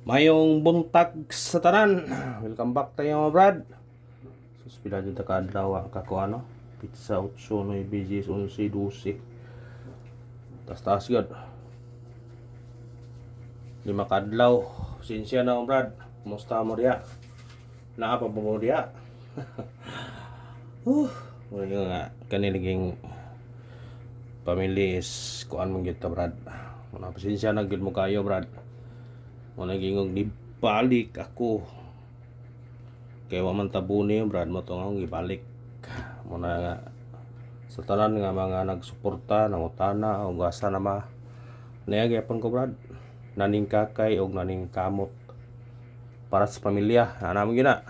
Mayong buntag sa tanan. Welcome back tayo mga brad. Suspila dito ka adlaw kako ano. Pizza 8, 9, 10, 11, 12. Taas gud. 5 ka adlaw. Sinsya na mga brad. Kumusta mo diya? Naa pa ba mo diya? Wala nga kaniliging family is kuan mo gyud ta brad. Muna pasensya na gyud mo kayo brad. Muna gingog ni balik ako. Kaya wa man tabuni brad mo to nga gibalik. Muna nga sa tanan nga mga nagsuporta nangutana o gasa na ma. Niya gyapon ko brad. Naning kakay og naning kamot para sa pamilya. Ana mo gina.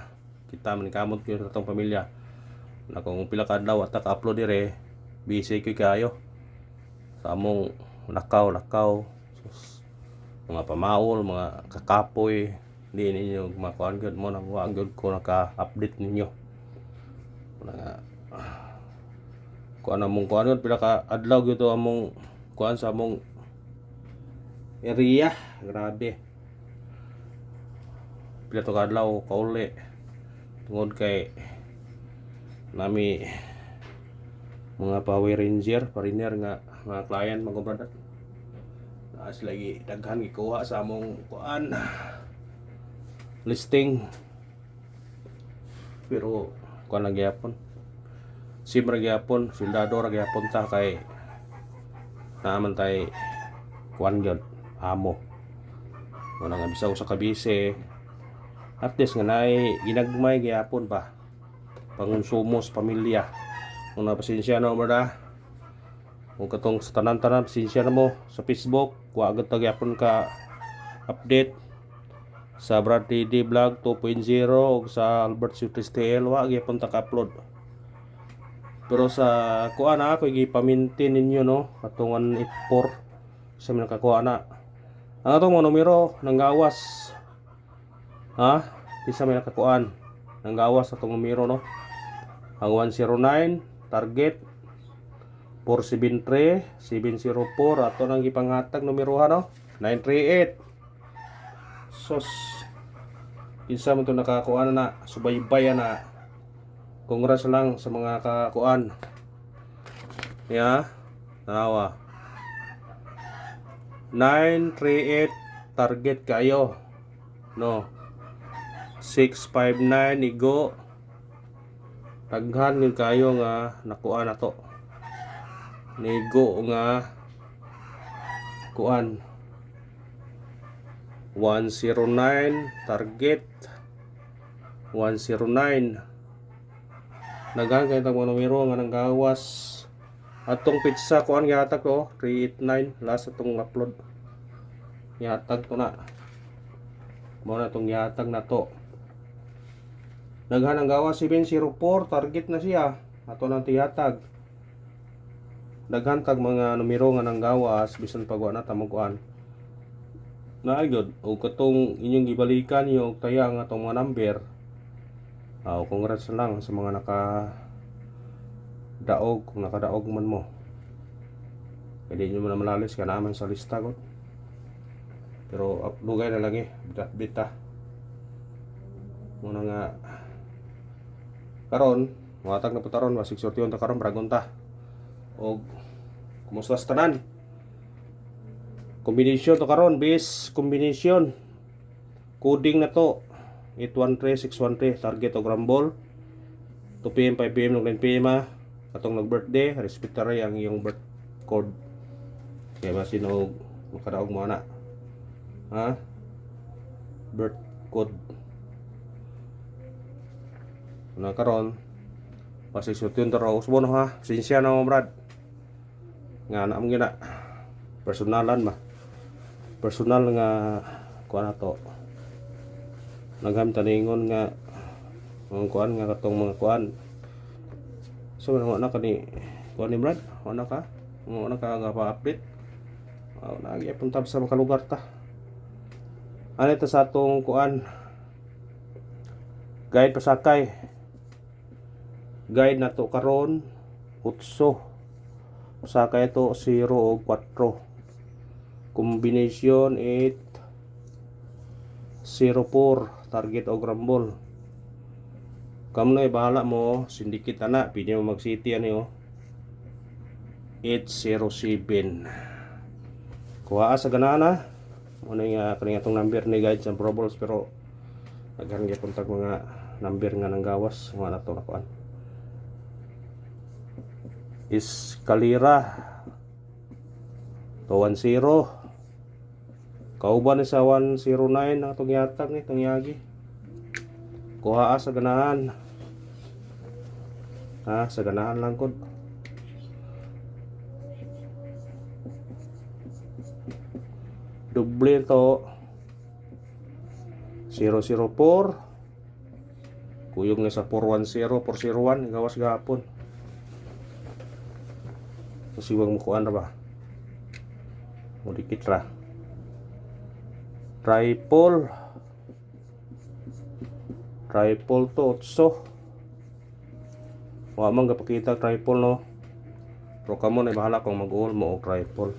Kita man kamot gyud sa tong pamilya. Na kung pila ka adlaw at ka-upload dire, busy ko kayo. Sa among lakaw mga pamaol, mga kakapoy, di ninyo makuan gyud mo nang wa gyud ko naka-update ninyo. Mga kuan among kuan gyud pila ka adlaw gyud to among kuan sa among area, grabe. Pila to ka adlaw kauli. Tungod kay nami mga Power Ranger, pariner nga mga client mga brother. As lagi daghan gikuha sa among kuan listing. Pero kuan lang gyapon. Sim ra gyapon, sildado ra gyapon ta kay naaman tay kuan gyud amo. Wala nga bisaw sa kabise. At least nga naay ginagmay gyapon pa. Pangonsumo sa pamilya. Una pasensya na brother. Kung katong sa tanan-tanan, pasensya na mo sa Facebook, wa agad tagyapon ka update sa Brad TD Vlog 2.0 o sa Albert Sutis TL, wa gyapon ta ka-upload. Pero sa kuan na ako gipamintin ninyo no, katong 184 sa mga kakuha na. Ang atong mga numero nang gawas. Ha? Isa may nakakuan. Nang gawas atong numero no. Ang 109 target 473 704 ato nang gipanghatag numero no 938. Sos kinsa man to nakakuan na subaybay na. Congrats lang sa mga kakuan. Ya, tanawa. 938 target kayo. No. 659 igo. Daghan yun kayo nga nakuan na to. Nigo nga kuan 109 target 109. Naghan kay tag numero nga nang gawas. Atong pizza kuan gihatag ko 389 last atong upload. Gihatag to na. Mo na tong gihatag na to. Naghan ang gawas 704 target na siya. Ato nang tihatag. Daghan tag mga numero nga nang gawas bisan pagwa na tamukuan. Naay gyud og katong inyong gibalikan niyo og taya nga atong mga number. Congrats lang sa mga daog kung nakadaog man mo. Kaya di nyo man malalis ka naman sa lista ko. Pero dugay na lang bita. Muna nga karon matag na putaron wa 641 ta karon bragon ta. Og kumusta sa tanan? Combination to karon base combination. Coding na to 813613 target og rumble 2pm 5pm ug 9pm katong nag-birthday respetare ang iyong birth code. Kaya basin og makadaog mo na. Ha? Birth code. Na karon pasisutyon tara usbon ha. Sinsya na mo brad. Nga na mo gina. Personalan ma. Personal nga kuan na to. Nagham taningon nga ang kuan nga katong mga kuan. So wala na kani kuan ni brad. Wala ka. Wala ka nga pa-update. Nagi punta sa mga lugar ta. Ano ito sa atong kuan? Guide pasakay. Guide na to karon 8. Pasakay to 0 o 4. Combination 8 04 target o grambol. Kamu na bahala mo sindikit ana, pwede mo mag city ano 807. Kuha sa ganana mo na nga kaning atong number ni guide sa probles, pero naghan gyapon tag mga number nga nang gawas mga nato na kuan. Escalera 210. Kauban ni sa 109 ang atong yatag ni itong yagi. Kuha sa ganahan. Sa ganahan lang kod. Doble to 004. Kuyog na sa 410, 401 gawas gapon. Kasi wag mo kuan ra ba? Mo dikit ra. Tripod to 8. Wa man gapakita tripod no. Pero kamo na bahala kung mag-all mo og tripod.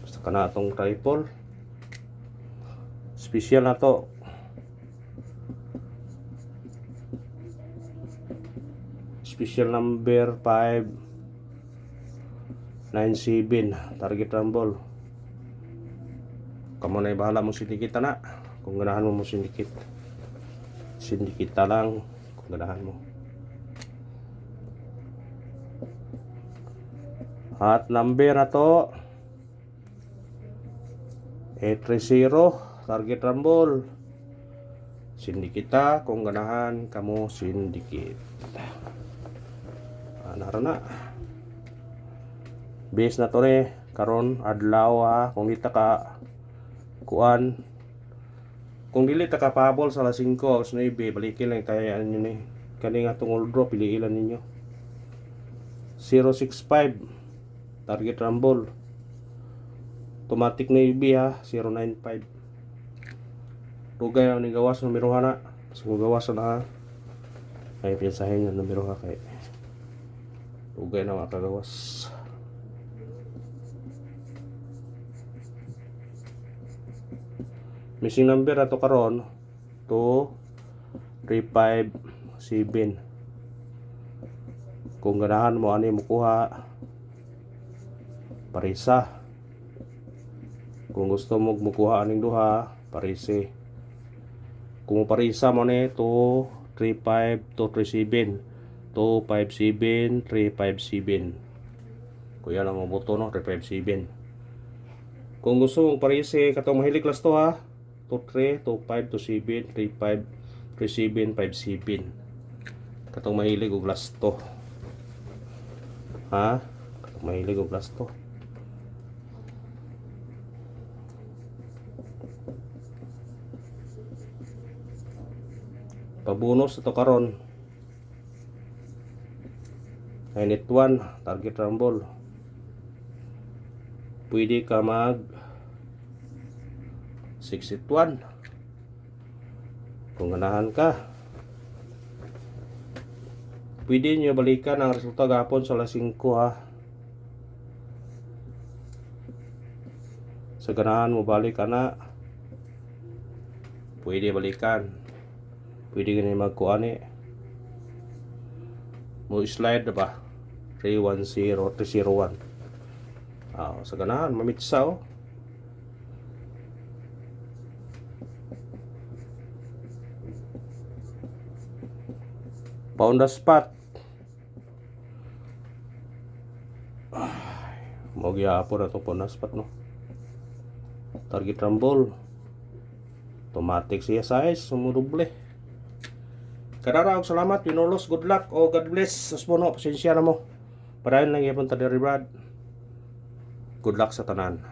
Basta kana atong tripod. Special na to. Special number 597 target rumble. Kamu na bahala mo sindikit na. Kung ganahan mo sindikit. Sindikit lang kung ganahan mo. At number na to 830 target rumble. Sindikita kung ganahan kamu sindikit. Narana. Base na to ni karon adlaw kung kita ka kuan, kung dili ta kapabol sa alas 5 alas 9 balikin lang tayo ano ni kani nga tungol draw piliilan ninyo 065 target rumble automatic na UB 095 tugay ang gawas ng numero na kasi kung gawas na ay pinsahin yung numero kay tugay na makagawas. Missing number ato karon 2357. Kung ganahan mo ani mo kuha parisa. Kung gusto mo mukuha aning duha parise. Kung parisa mo ni 235 237 257 357. Kuya na mo buto no 357. Kung gusto mong parise katong mahilig las to 23, 25, 27, 35, 37, 57. Katong mahilig og last to. Katong mahilig og last to. Pabonus ito karon. Init 1 target rumble. Pwede ka mag 681 kung ganahan ka. Pwede nyo balikan ang resulta gapon sa alas 5 sa ganahan mo balik na pwede balikan, pwede ganyan magkuani mo slide ba 310 301 sa ganahan mamitsa on the spot. Magyapon na ito on the spot no. Target rumble automatic siya size sumuduble. Kadara og salamat Pinolos, good luck o God bless. Susbono pasensya na mo. Padayon lang yapon ta diri Brad. Good luck sa tanan.